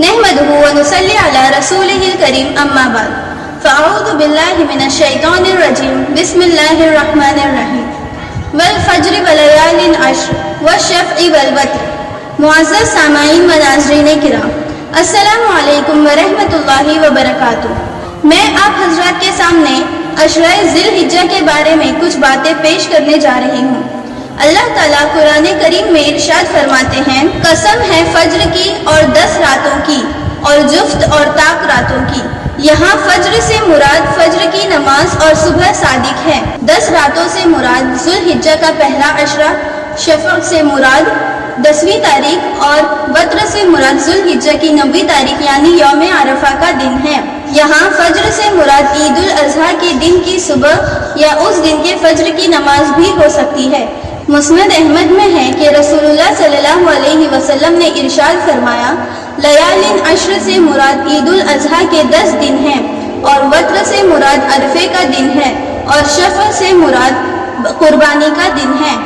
نحمده ونصلي على رسوله الكريم أما بعد فأعوذ بالله من الشيطان الرجيم بسم الله الرحمن الرحيم والفجر وليال عشر والشفع والوتر. معزز سامعین و ناظرین کرام، السلام علیکم ورحمۃ اللہ وبرکاتہ. میں آپ حضرات کے سامنے عشرہ ذی الحجہ کے بارے میں کچھ باتیں پیش کرنے جا رہی ہوں. اللہ تعالیٰ قرآن کریم میں ارشاد فرماتے ہیں، قسم ہے فجر کی اور 10 راتوں کی اور جفت اور طاق راتوں کی. یہاں فجر سے مراد فجر کی نماز اور صبح صادق ہے. 10 راتوں سے مراد ذی الحجہ کا پہلا عشرہ، شفع سے مراد 10ویں تاریخ اور وتر سے مراد ذی الحجہ کی 9ویں تاریخ یعنی یوم عرفہ کا دن ہے. یہاں فجر سے مراد عید الاضحیٰ کے دن کی صبح یا اس دن کے فجر کی نماز بھی ہو سکتی ہے. مسند احمد میں ہے کہ رسول اللہ صلی اللہ علیہ وسلم نے ارشاد فرمایا، لیال عشر سے مراد عید الاضحیٰ کے 10 دن ہیں اور وتر سے مراد عرفے کا دن ہے اور شفع سے مراد قربانی کا دن ہے.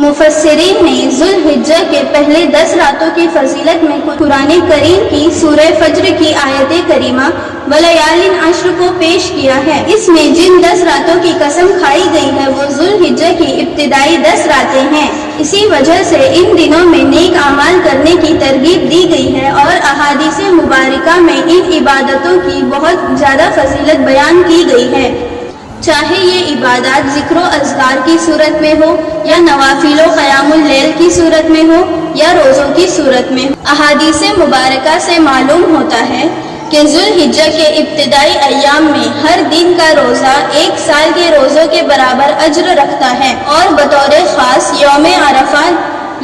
مفسرین نے ذی الحجہ کے پہلے 10 راتوں کی فضیلت میں قرآن کریم کی سورہ فجر کی آیت کریمہ ولیال عشر کو پیش کیا ہے. اس میں جن 10 راتوں کی قسم کھائی گئی ہے وہ ذی الحجہ کی ابتدائی 10 راتیں ہیں. اسی وجہ سے ان دنوں میں نیک اعمال کرنے کی ترغیب دی گئی ہے اور احادیث مبارکہ میں ان عبادتوں کی بہت زیادہ فضیلت بیان کی گئی ہے، چاہے یہ عبادات ذکر و اذکار کی صورت میں ہو یا نوافل و قیام اللیل کی صورت میں ہو یا روزوں کی صورت میں. احادیث مبارکہ سے معلوم ہوتا ہے کہ ذی الحجہ کے ابتدائی ایام میں ہر دن کا روزہ 1 سال کے روزوں کے برابر اجر رکھتا ہے اور بطور خاص یوم عرفہ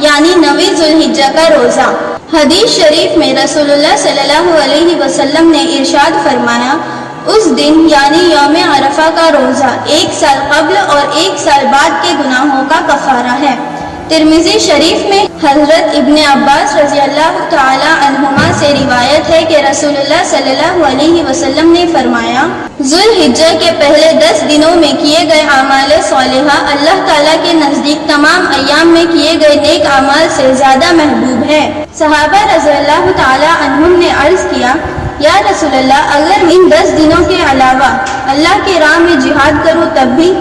یعنی 9ویں ذی الحجہ کا روزہ. حدیث شریف میں رسول اللہ صلی اللہ علیہ وسلم نے ارشاد فرمایا، اس دن یعنی یوم عرفہ کا روزہ 1 سال قبل اور 1 سال بعد کے گناہوں کا کفارہ ہے. ترمذی شریف میں حضرت ابن عباس رضی اللہ تعالی عنہما سے روایت ہے کہ رسول اللہ صلی اللہ علیہ وسلم نے فرمایا، ذی الحجہ کے پہلے 10 دنوں میں کیے گئے اعمال صالحہ اللہ تعالیٰ کے نزدیک تمام ایام میں کیے گئے نیک اعمال سے زیادہ محبوب ہے. صحابہ رضی اللہ تعالی عنہم نے عرض کیا، یا رسول اللہ، اگر ان 10 دنوں کے علاوہ اللہ کی راہ میں جہاد کروں تب بھی؟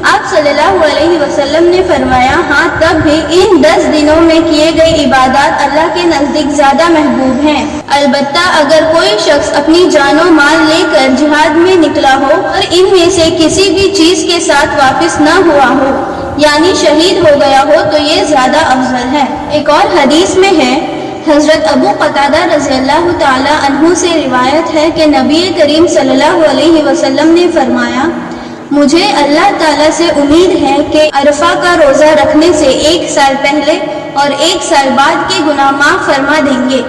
آپ صلی اللہ علیہ وسلم نے فرمایا، ہاں تب بھی ان 10 دنوں میں کیے گئے عبادات اللہ کے نزدیک زیادہ محبوب ہیں. البتہ اگر کوئی شخص اپنی جان و مال لے کر جہاد میں نکلا ہو اور ان میں سے کسی بھی چیز کے ساتھ واپس نہ ہوا ہو یعنی شہید ہو گیا ہو تو یہ زیادہ افضل ہے. ایک اور حدیث میں ہے، حضرت ابو قتادہ رضی اللہ تعالی عنہ سے روایت ہے کہ نبی کریم صلی اللہ علیہ وسلم نے فرمایا، مجھے اللہ تعالیٰ سے امید ہے کہ عرفہ کا روزہ رکھنے سے 1 سال پہلے اور 1 سال بعد کے گناہ معاف فرما دیں گے.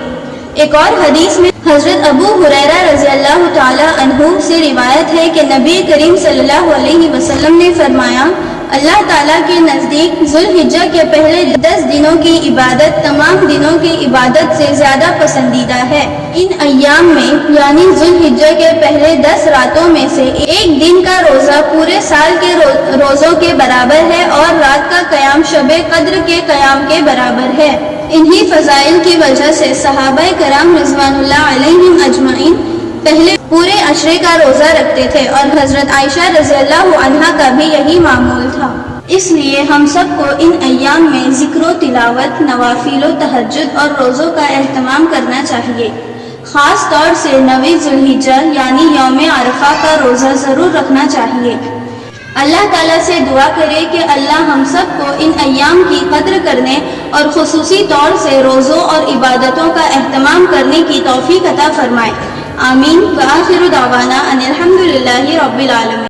ایک اور حدیث میں حضرت ابو ہریرہ رضی اللہ تعالی عنہ سے روایت ہے کہ نبی کریم صلی اللہ علیہ وسلم نے فرمایا، اللہ تعالیٰ کے نزدیک ذی الحجہ کے پہلے 10 دنوں کی عبادت تمام دنوں کی عبادت سے زیادہ پسندیدہ ہے. ان ایام میں یعنی ذی الحجہ کے پہلے 10 راتوں میں سے ایک دن کا روزہ پورے سال کے روزوں کے برابر ہے اور رات کا قیام شب قدر کے قیام کے برابر ہے. انہی فضائل کی وجہ سے صحابہ کرام رضوان اللہ علیہم اجمعین پہلے پورے عشرے کا روزہ رکھتے تھے اور حضرت عائشہ رضی اللہ عنہا کا بھی یہی معمول تھا. اس لیے ہم سب کو ان ایام میں ذکر و تلاوت، نوافل و تہجد اور روزوں کا اہتمام کرنا چاہیے. خاص طور سے 9ویں ذی الحجہ یعنی یوم عرفہ کا روزہ ضرور رکھنا چاہیے. اللہ تعالیٰ سے دعا کرے کہ اللہ ہم سب کو ان ایام کی قدر کرنے اور خصوصی طور سے روزوں اور عبادتوں کا اہتمام کرنے کی توفیق عطا فرمائے. آمین. وآخر دعوانا ان الحمد للہ رب العالمین.